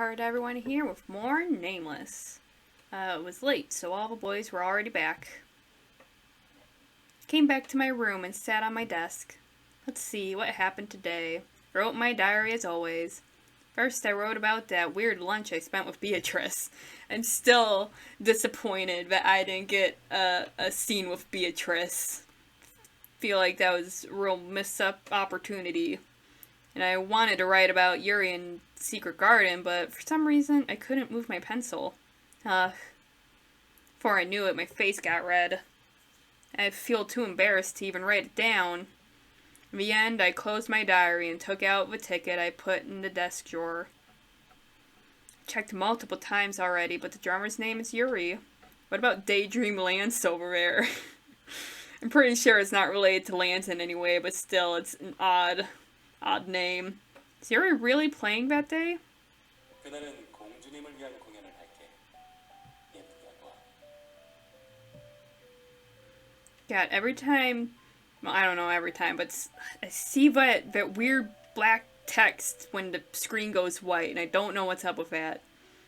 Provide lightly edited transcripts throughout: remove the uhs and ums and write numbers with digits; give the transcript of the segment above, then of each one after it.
IHeartEveryone here with more Nameless. It was late, so all the boys were already back. Came back to my room and sat on my desk. Let's see what happened today. Wrote my diary as always. First, I wrote about that weird lunch I spent with Beatrice. I'm still disappointed that I didn't get a scene with Beatrice. Feel like that was a real missed up opportunity. And I wanted to write about Yuri and Secret Garden, but for some reason I couldn't move my pencil. Before I knew it, my face got red. I feel too embarrassed to even write it down. In the end, I closed my diary and took out the ticket I put in the desk drawer. Checked multiple times already, but the drummer's name is Yuri. What about Daydream Lance over there? I'm pretty sure it's not related to Lance in any way, but still, it's an odd name. Is Yuri really playing that day? 그날은 공주님을 위한 공연을 할게. 예쁘게 하고 와. God, every time, well, I don't know every time, but I see that weird black text when the screen goes white, and I don't know what's up with that.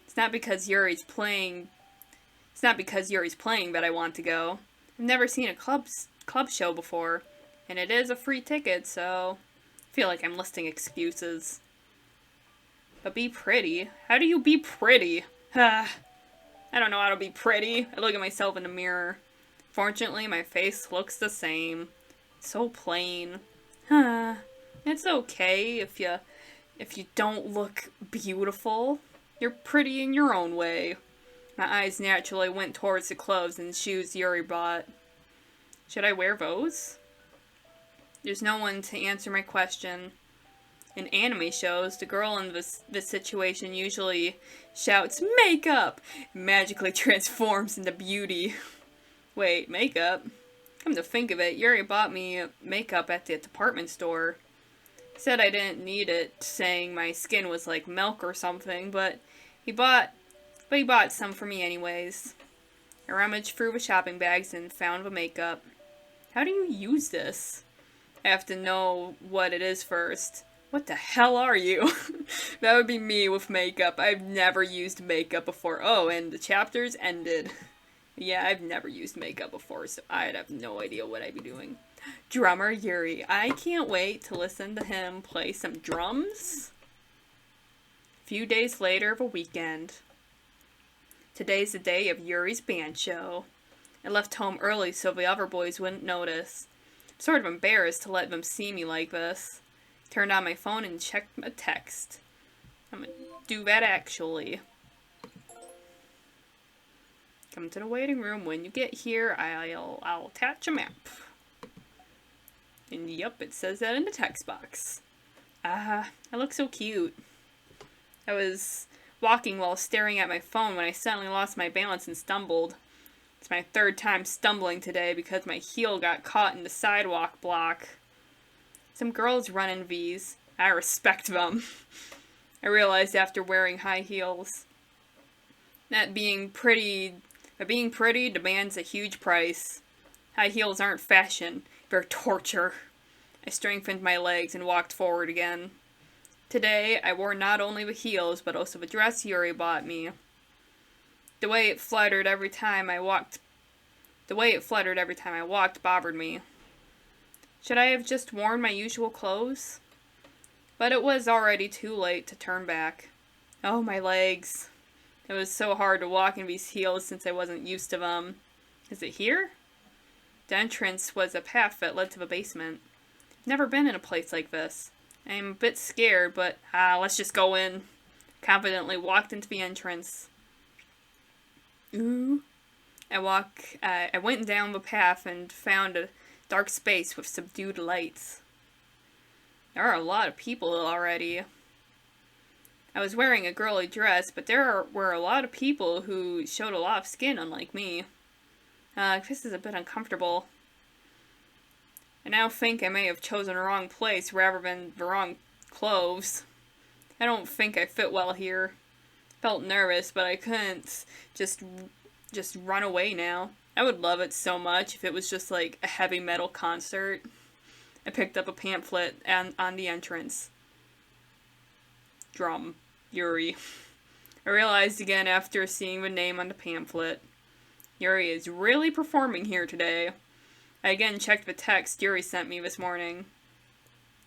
It's not because Yuri's playing that I want to go. I've never seen a club show before, and it is a free ticket, so I feel like I'm listing excuses. But be pretty? How do you be pretty? I don't know how to be pretty. I look at myself in the mirror. Fortunately, my face looks the same. So plain. It's okay if you don't look beautiful. You're pretty in your own way. My eyes naturally went towards the clothes and shoes Yuri bought. Should I wear those? There's no one to answer my question. In anime shows, the girl in this situation usually shouts, "Makeup!" and magically transforms into beauty. Wait, makeup? Come to think of it, Yuri bought me makeup at the department store. Said I didn't need it, saying my skin was like milk or something, but he bought some for me anyways. I rummaged through the shopping bags and found the makeup. How do you use this? I have to know what it is first. What the hell are you? That would be me with makeup. I've never used makeup before. Oh, and the chapter's ended. Yeah, I've never used makeup before, so I'd have no idea what I'd be doing. Drummer Yuri. I can't wait to listen to him play some drums. A few days later, the weekend. Today's the day of Yuri's band show. I left home early so the other boys wouldn't notice. I'm sort of embarrassed to let them see me like this. Turned on my phone and checked a text. I'm gonna do that actually. Come to the waiting room. When you get here, I'll attach a map. And yep, it says that in the text box. I look so cute. I was walking while staring at my phone when I suddenly lost my balance and stumbled. It's my third time stumbling today because my heel got caught in the sidewalk block. Some girls run in these. I respect them. I realized after wearing high heels that being pretty demands a huge price. High heels aren't fashion, they're torture. I strengthened my legs and walked forward again. Today, I wore not only the heels, but also the dress Yuri bought me. The way it fluttered every time I walked bothered me. Should I have just worn my usual clothes? But it was already too late to turn back. Oh, my legs. It was so hard to walk in these heels since I wasn't used to them. Is it here? The entrance was a path that led to the basement. Never been in a place like this. I'm a bit scared, but let's just go in. Confidently walked into the entrance. Ooh. I went down the path and found a dark space with subdued lights. There are a lot of people already. I was wearing a girly dress, but there were a lot of people who showed a lot of skin, unlike me. This is a bit uncomfortable. I now think I may have chosen the wrong place rather than the wrong clothes. I don't think I fit well here. Felt nervous, but I couldn't just run away now. I would love it so much if it was just like a heavy metal concert. I picked up a pamphlet on the entrance. Drum. Yuri. I realized again after seeing the name on the pamphlet. Yuri is really performing here today. I again checked the text Yuri sent me this morning.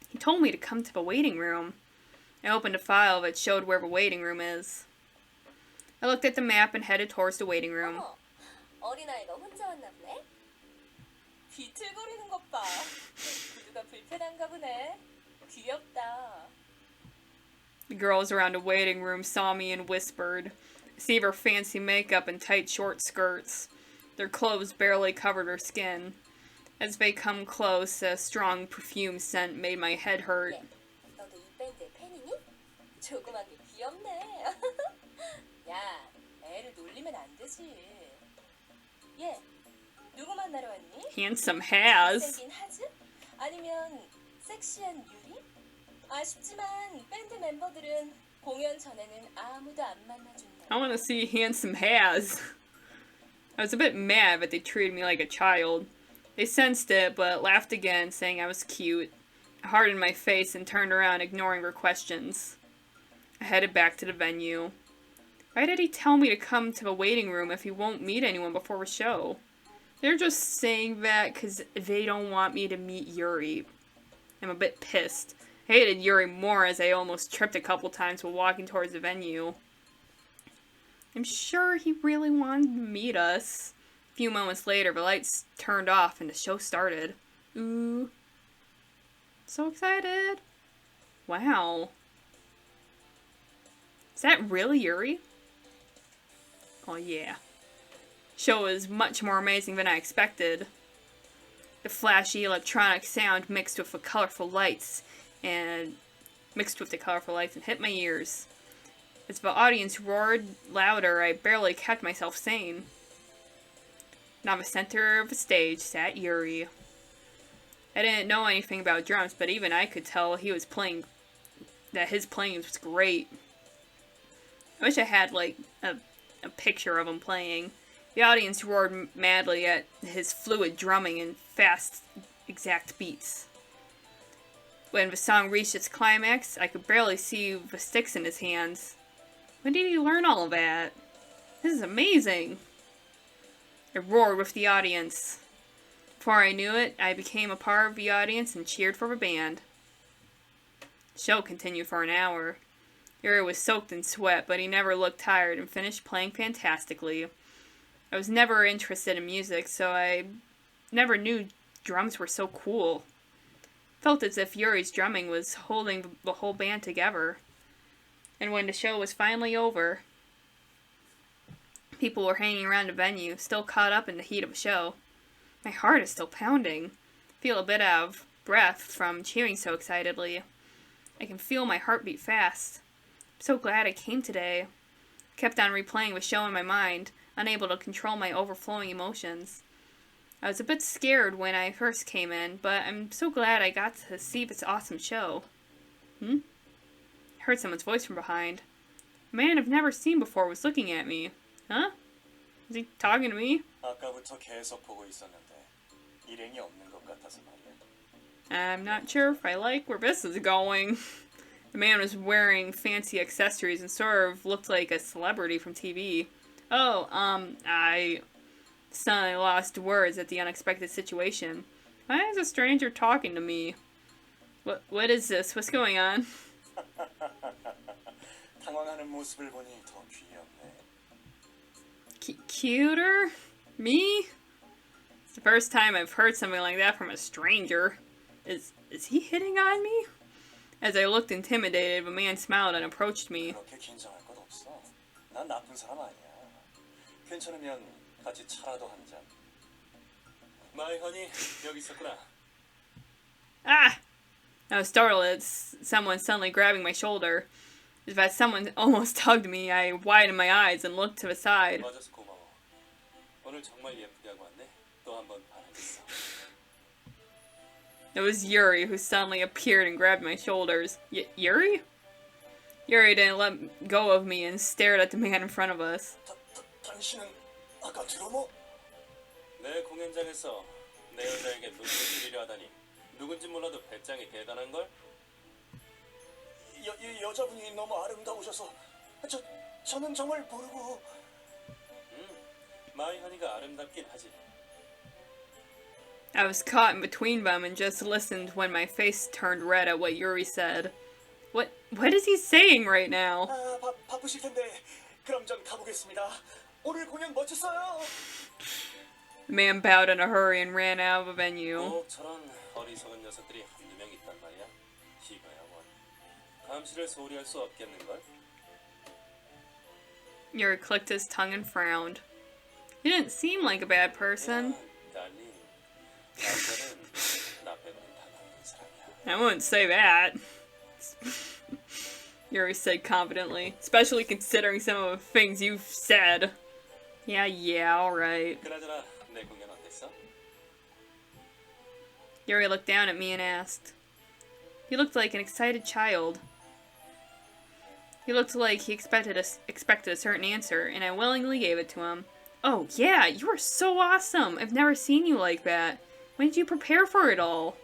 He told me to come to the waiting room. I opened a file that showed where the waiting room is. I looked at the map and headed towards the waiting room. 어린아이가 혼자 왔나 보네? 비틀거리는 것 봐. 구두가 불편한가 보네. 귀엽다. The girls around the waiting room saw me and whispered. I see their fancy makeup and tight short skirts. Their clothes barely covered her skin. As they come close, a strong perfume scent made my head hurt. 너도 이 밴드의 팬이니? 조그맣게 귀엽네. 야, 애를 놀리면 안 되지. 얘, 누구 만나러 왔니? Handsome has. 생긴 하즈? 아니면 섹시한 유리? 아쉽지만 밴드 멤버들은 공연 전에는 아무도 안 만나준다. I want to see handsome has. I was a bit mad that they treated me like a child. They sensed it, but laughed again, saying I was cute. I hardened my face and turned around, ignoring their questions. I headed back to the venue. Why did he tell me to come to the waiting room if he won't meet anyone before the show? They're just saying that because they don't want me to meet Yuri. I'm a bit pissed. I hated Yuri more as I almost tripped a couple times while walking towards the venue. I'm sure he really wanted to meet us. A few moments later, the lights turned off and the show started. Ooh. So excited. Wow. Is that really Yuri? Oh yeah. Show was much more amazing than I expected. The flashy electronic sound mixed with the colorful lights and hit my ears. As the audience roared louder, I barely kept myself sane. Now the center of the stage sat Yuri. I didn't know anything about drums, but even I could tell his playing was great. I wish I had like a picture of him playing. The audience roared madly at his fluid drumming and fast, exact beats. When the song reached its climax, I could barely see the sticks in his hands. When did he learn all of that? This is amazing! I roared with the audience. Before I knew it, I became a part of the audience and cheered for the band. The show continued for an hour. Yuri was soaked in sweat, but he never looked tired and finished playing fantastically. I was never interested in music, so I never knew drums were so cool. Felt as if Yuri's drumming was holding the whole band together. And when the show was finally over, people were hanging around the venue, still caught up in the heat of the show. My heart is still pounding. I feel a bit out of breath from cheering so excitedly. I can feel my heartbeat fast. I'm so glad I came today. I kept on replaying the show in my mind, unable to control my overflowing emotions. I was a bit scared when I first came in, but I'm so glad I got to see this awesome show. I heard someone's voice from behind. A man I've never seen before was looking at me. Huh? Is he talking to me? 아까부터 계속 보고 있었는데 일행이 없는 것 같아서 말이야. I'm not sure if I like where this is going. The man was wearing fancy accessories and sort of looked like a celebrity from TV. I suddenly lost words at the unexpected situation. Why is a stranger talking to me? What is this? What's going on? 당황하는 모습을 보니 더 귀엽네. Cuter? Me? It's the first time I've heard something like that from a stranger. Is he hitting on me? As I looked intimidated, the man smiled and approached me. 그렇게 긴장할 것 없어. 난 나쁜 사람 아니야. 괜찮으면 같이 차라도 한 잔. 마이 허니 여기 있었구나. Ah! I was startled at someone suddenly grabbing my shoulder. As if someone almost tugged me, I widened my eyes and looked to the side. 맞아서 고마워. 오늘 정말 예쁘게 하고 왔네. 또 한 번 봐야겠어. It was Yuri who suddenly appeared and grabbed my shoulders. Yuri? Yuri didn't let go of me and stared at the man in front of us. 당신은 아까 드러머? 내 공연장에서 내 여자에게 눈을 들이려 하다니 누군지 몰라도 배짱이 대단한 걸? 여자분이 너무 아름다우셔서 저는 정말 모르고. 마이허니가 아름답긴 하지. I was caught in between them and just listened when my face turned red at what Yuri said. What is he saying right now? 바쁘실 텐데 그럼 전 가보겠습니다. 오늘 공연 멋졌어요. The man bowed in a hurry and ran out of the venue. 꼭 저런 어리석은 녀석들이 한두 명 있단 말이야. 이거야 원. 감시를 소홀히 할 수 없겠는걸? Yuri clicked his tongue and frowned. He didn't seem like a bad person. 달리 남자는 나 빼고는 다 나쁜 사람이야. I wouldn't say that. Yuri said confidently, especially considering some of the things you've said. Yeah, alright. 그나저나 내 공연 어땠어? Yuri looked down at me and asked. He looked like an excited child. He looked like he expected a certain answer, and I willingly gave it to him. Oh, yeah, you were so awesome! I've never seen you like that. When did you prepare for it all?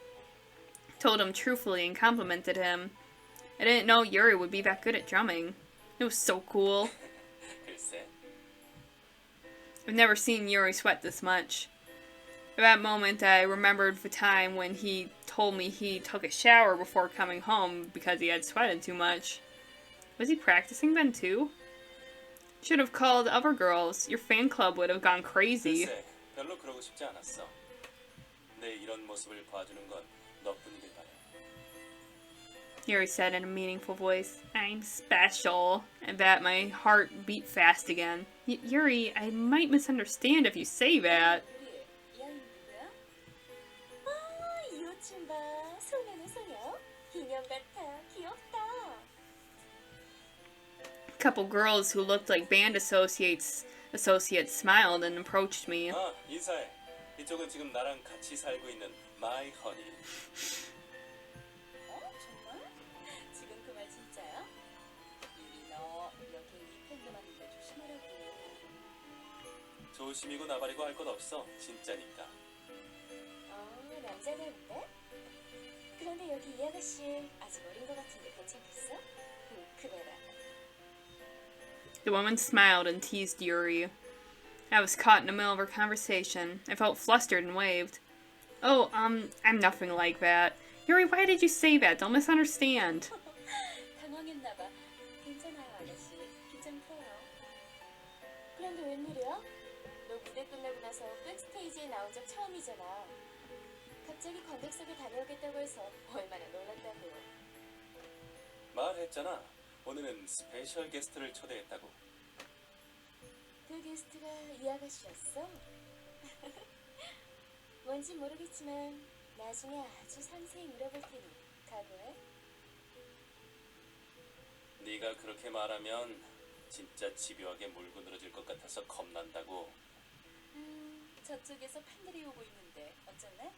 Told him truthfully and complimented him. I didn't know Yuri would be that good at drumming. It was so cool. 글쎄. I've never seen Yuri sweat this much. At that moment, I remembered the time when he told me he took a shower before coming home because he had sweated too much. Was he practicing then too? Should have called other girls. Your fan club would have gone crazy. 글쎄, 별로 그러고 싶지 않았어. 내 이런 모습을 봐주는 건 너뿐이길 바래. Yuri said in a meaningful voice. I'm special. And that my heart beat fast again. Yuri, I might misunderstand if you say that. 이것 좀 봐. 소녀네 소녀. 인형 같아. 귀엽다. A couple girls who looked like band associates smiled and approached me. 인사해. 이쪽은 지금 나랑 같이 살고 있는 마이허니. 정말? 지금 그 말 진짜야? 유리 너 이렇게 네 팬들한테 조심하라고. 조심이고 나발이고 할 것 없어. 진짜니까. 남자다운데? 그런데 여기 이 아가씨 아직 어린 것 같은데 괜찮겠어? 그래라. The woman smiled and teased Yuri. I was caught in the middle of her conversation. I felt flustered and waved. Oh, I'm nothing like that. Yuri, why did you say that? Don't misunderstand. 당황했나봐. 괜찮아요, 아가씨. 긴장 풀어요. 그런데 웬일이야? 너 무대 끝나고 나서 백스테이지에 나온 적 처음이잖아. 갑자기 관객석에 다녀오겠다고 해서 얼마나 놀랐다고. 말했잖아. 오늘은 스페셜 게스트를 초대했다고. 그 게스트가 이 아가씨였어? 뭔지 모르겠지만 나중에 아주 상세히 물어볼 테니 각오해. 네가 그렇게 말하면 진짜 집요하게 물고 늘어질 것 같아서 겁난다고. 저쪽에서 팬들이 오고 있는데 어쩔래?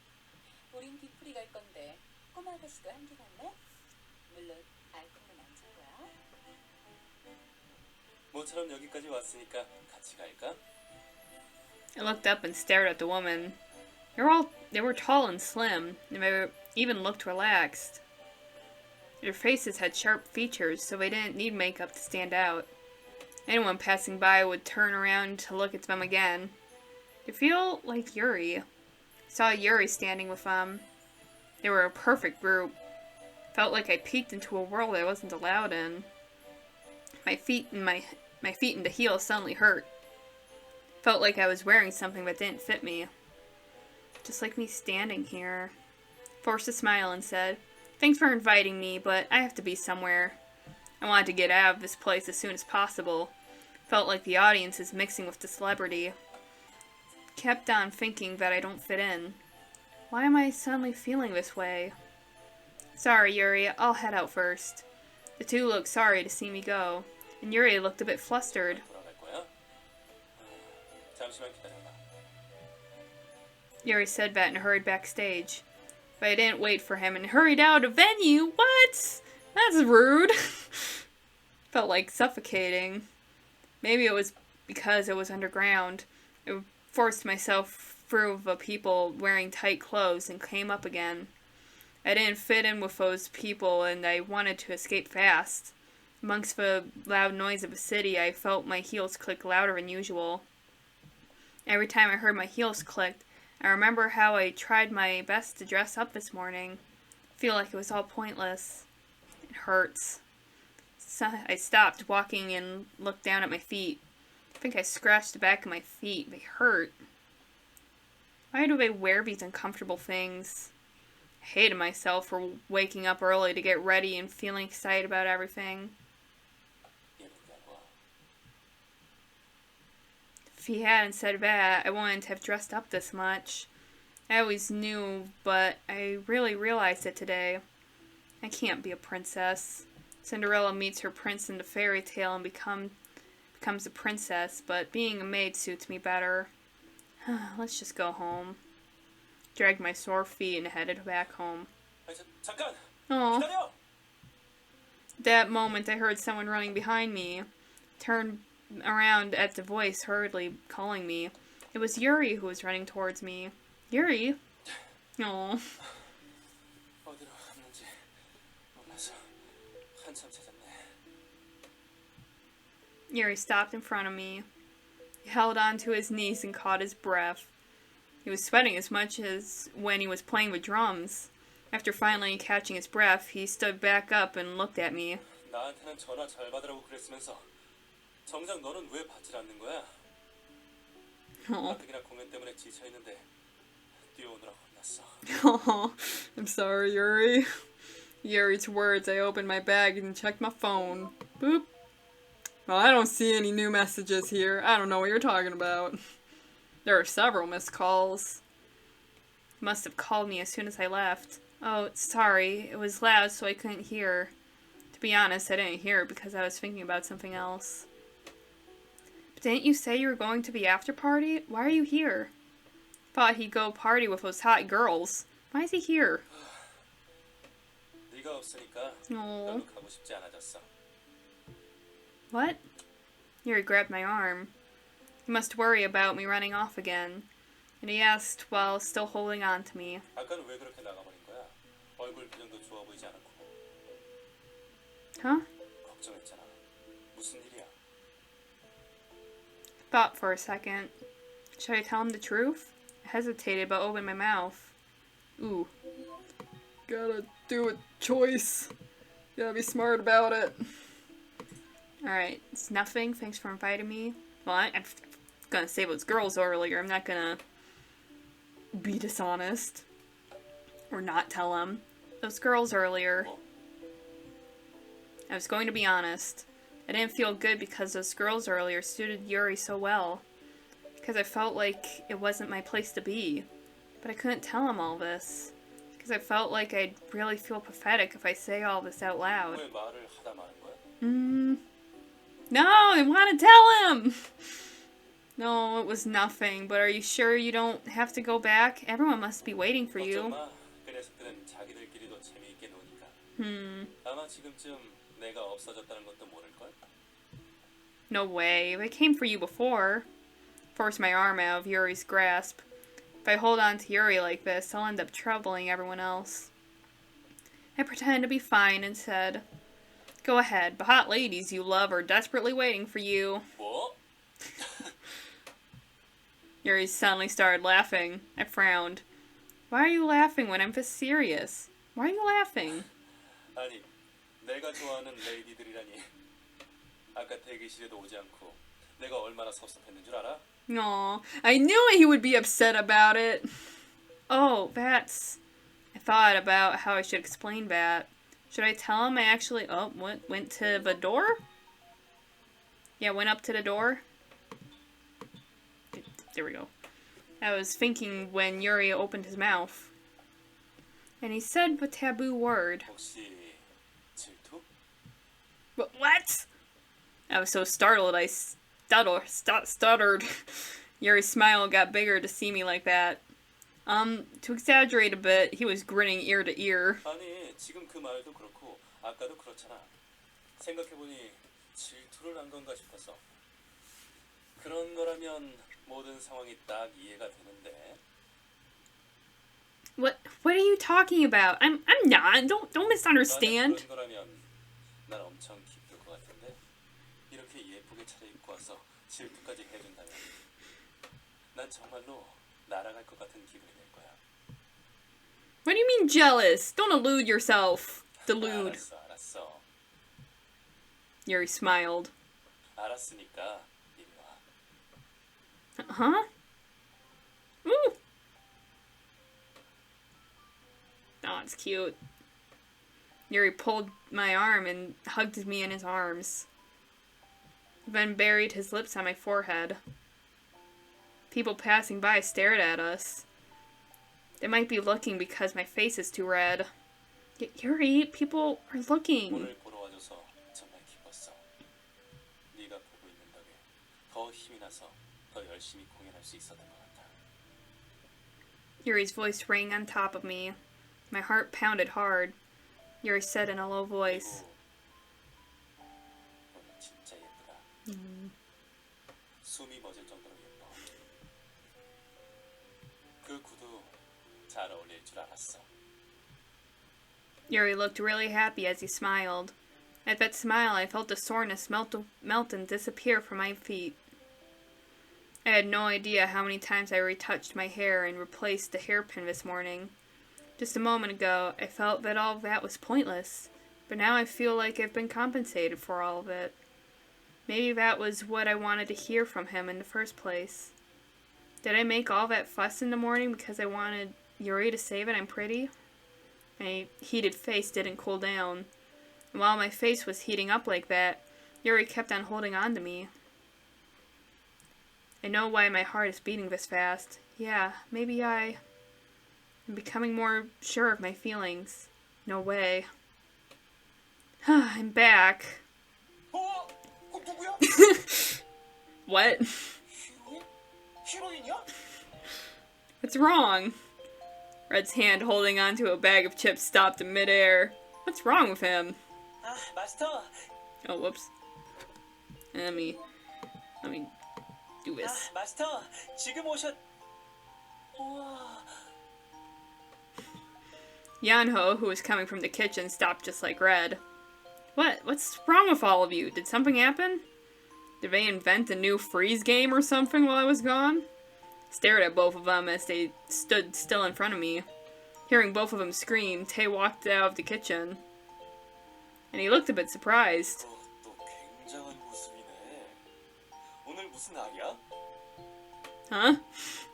우린 뒤풀이 갈 건데 꼬마 아가씨도 함께 갈래? 물론 알코올은 안 줄 거야. 모처럼 여기까지 왔으니까 같이 갈까? I looked up and stared at the woman. They were tall and slim, and they even looked relaxed. Their faces had sharp features, so they didn't need makeup to stand out. Anyone passing by would turn around to look at them again. They feel like Yuri. I saw Yuri standing with them. They were a perfect group. Felt like I peeked into a world I wasn't allowed in. My feet into heels suddenly hurt. Felt like I was wearing something that didn't fit me. Just like me standing here. Forced a smile and said, "Thanks for inviting me, but I have to be somewhere." I wanted to get out of this place as soon as possible. Felt like the audience is mixing with the celebrity. Kept on thinking that I don't fit in. Why am I suddenly feeling this way? Sorry, Yuri, I'll head out first. The two looked sorry to see me go, and Yuri looked a bit flustered. 돌아갈 거야? 잠시만 기다려봐. Yuri said that and hurried backstage. But I didn't wait for him and hurried out of the venue. What? That's rude. Felt like suffocating. Maybe it was because it was underground. I forced myself through the people wearing tight clothes and came up again. I didn't fit in with those people and I wanted to escape fast. Amongst the loud noise of the city, I felt my heels click louder than usual. Every time I heard my heels click, I remember how I tried my best to dress up this morning. I feel like it was all pointless. It hurts. So I stopped walking and looked down at my feet. I think I scratched the back of my feet. They hurt. Why do they wear these uncomfortable things? I hated myself for waking up early to get ready and feeling excited about everything. If he hadn't said that, I wouldn't have dressed up this much. I always knew, but I really realized it today. I can't be a princess. Cinderella meets her prince in the fairy tale and becomes a princess, but being a maid suits me better. Let's just go home. Dragged my sore feet and headed back home. 잠깐! Oh. 기다려! That moment, I heard someone running behind me. Turned around at the voice hurriedly calling me. It was Yuri who was running towards me. Yuri? Oh. 어디로 갔는지 몰라서 한참 찾았네. Yuri stopped in front of me. He held onto his knees and caught his breath. He was sweating as much as when he was playing with drums. After finally catching his breath, he stood back up and looked at me. 나한테는 전화 잘 받으라고 그랬으면서 정작 너는 왜 받질 않는 거야? 가뜩이나 공연 때문에 지쳐 있는데 뛰어오느라 혼났어. Oh, I'm sorry, Yuri. Yuri's words, I opened my bag and checked my phone. Boop. Well, I don't see any new messages here. I don't know what you're talking about. There are several missed calls. He must have called me as soon as I left. Oh, sorry. It was loud, so I couldn't hear. To be honest, I didn't hear it because I was thinking about something else. But didn't you say you were going to the after party? Why are you here? Thought he'd go party with those hot girls. Why is he here? 네가 없으니까 Oh. 별로 가고 싶지 않아졌어. What? Yuri grabbed my arm. He must worry about me running off again. And he asked while still holding on to me. 아까는 왜 그렇게 나가버린 거야? 얼굴 표정도 좋아 보이지 않았고. Huh? 걱정했잖아. 무슨 일이야? Thought for a second. Should I tell him the truth? I hesitated but opened my mouth. Ooh. Gotta do a choice. Gotta be smart about it. Alright, it's nothing. Thanks for inviting me. Well, I'm gonna say those girls earlier. I'm not gonna be dishonest. Or not tell him. Those girls earlier. I was going to be honest. I didn't feel good because those girls earlier suited Yuri so well. Because I felt like it wasn't my place to be. But I couldn't tell him all this. Because I felt like I'd really feel pathetic if I say all this out loud. 왜 말을 하다 마는 거야? No, I want to tell him! No, it was nothing, but are you sure you don't have to go back? Everyone must be waiting for 걱정 you. 마. 그 녀석들은 자기들끼리도 재미있게 노니까. 아마 지금쯤 내가 없어졌다는 것도 모를걸? No way. They came for you before. Forced my arm out of Yuri's grasp. If I hold on to Yuri like this, I'll end up troubling everyone else. I pretended to be fine and said, "Go ahead. The hot ladies you love are desperately waiting for you." 뭐? Yuri suddenly started laughing. I frowned. Why are you laughing when I'm this serious? Why are you laughing? 아니, 내가 좋아하는 레이디들이라니. 아까 대기실에도 오지 않고 내가 얼마나 섭섭했는 줄 알아? Aw, I knew he would be upset about it. Oh, that's... I thought about how I should explain that. Should I tell him I actually... Oh, went to the door? Yeah, went up to the door. There we go. I was thinking when Yuri opened his mouth. And he said the taboo word. 혹시 질투? What? I was so startled I stuttered. Yuri's smile got bigger to see me like that. To exaggerate a bit, he was grinning ear to ear. 아니, 지금 그 말도 그렇고 아까도 그렇잖아. 생각해보니 질투를 한 건가 싶었어. 그런 거라면 모든 상황이 딱 이해가 되는데. What are you talking about? I'm not. Don't misunderstand. 그런 거라면 난 엄청 기쁠 것 같아. 예쁘게 차려입고 와서 질투까지 해준다면 난 정말로 날아갈 것 같은 기분이 될 거야. What do you mean jealous? Don't elude yourself. Delude. 알았어. Yuri smiled. 알았으니까 이리 와. Huh? Ooh. Oh, it's cute. Yuri pulled my arm and hugged me in his arms. Then buried his lips on my forehead. People passing by stared at us. They might be looking because my face is too red. Yuri, people are looking. 오늘 보러 와줘서 정말 기뻤어. 네가 보고 있는 덕에 더 힘이 나서 더 열심히 공연할 수 있었던 것 같아. Yuri's voice rang on top of me. My heart pounded hard. Yuri said in a low voice. 오늘 진짜 예쁘다. 숨이 멎을 정도로 예뻐. 그 구두 잘 어울릴 줄 알았어. Yuri looked really happy as he smiled. At that smile, I felt the soreness melt and disappear from my feet. I had no idea how many times I retouched my hair and replaced the hairpin this morning. Just a moment ago, I felt that all of that was pointless, but now I feel like I've been compensated for all of it. Maybe that was what I wanted to hear from him in the first place. Did I make all that fuss in the morning because I wanted Yuri to say that I'm pretty? My heated face didn't cool down. And while my face was heating up like that, Yuri kept on holding on to me. I know why my heart is beating this fast. Yeah, maybe I'm becoming more sure of my feelings. No way. I'm back. 누구야? What? 히로인이야? What's wrong? Red's hand holding onto a bag of chips stopped in midair. What's wrong with him? 아, 마스터. Oh, whoops. Let me do this. 마스터. 지금 오셨. 우와. Yanho, who was coming from the kitchen, stopped just like Red. What's wrong with all of you? Did something happen? Did they invent a new freeze game or something while I was gone? Stared at both of them as they stood still in front of me. Hearing both of them scream, Tay walked out of the kitchen. And he looked a bit surprised. 또 굉장한 모습이네. 오늘 무슨 날이야? Huh?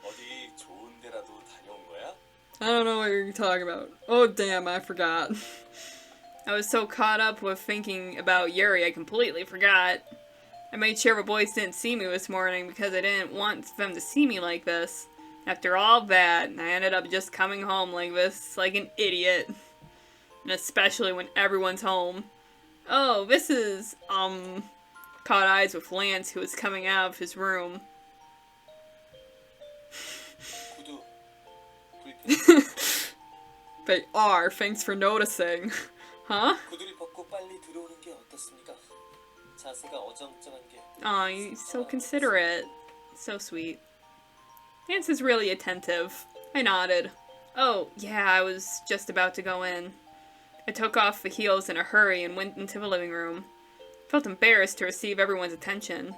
어디 좋은 데라도 다녀온 거야? I don't know what you're talking about. Oh damn, I forgot. I was so caught up with thinking about Yuri, I completely forgot. I made sure the boys didn't see me this morning because I didn't want them to see me like this. After all that, I ended up just coming home like this, like an idiot. And especially when everyone's home. Oh, this is, caught eyes with Lance, who was coming out of his room. 구두 They are, thanks for noticing. Huh? 구두를 벗고 빨리 들어오는 게 어떻습니까? 자세가 어정쩡한 게. Aw, you're so considerate. So sweet. Lance is really attentive. I nodded. Oh, yeah, I was just about to go in. I took off the heels in a hurry and went into the living room. Felt embarrassed to receive everyone's attention.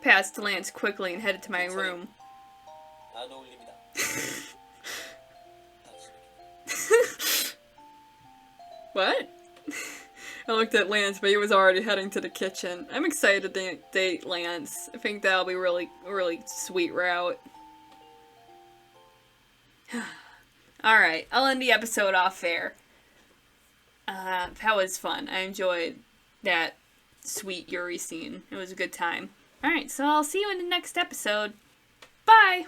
Passed Lance quickly and headed to my room. 안 어울립니다. What? I looked at Lance, but he was already heading to the kitchen. I'm excited to date Lance. I think that'll be really sweet route. Alright, I'll end the episode off there. That was fun. I enjoyed that sweet Yuri scene. It was a good time. Alright, so I'll see you in the next episode. Bye!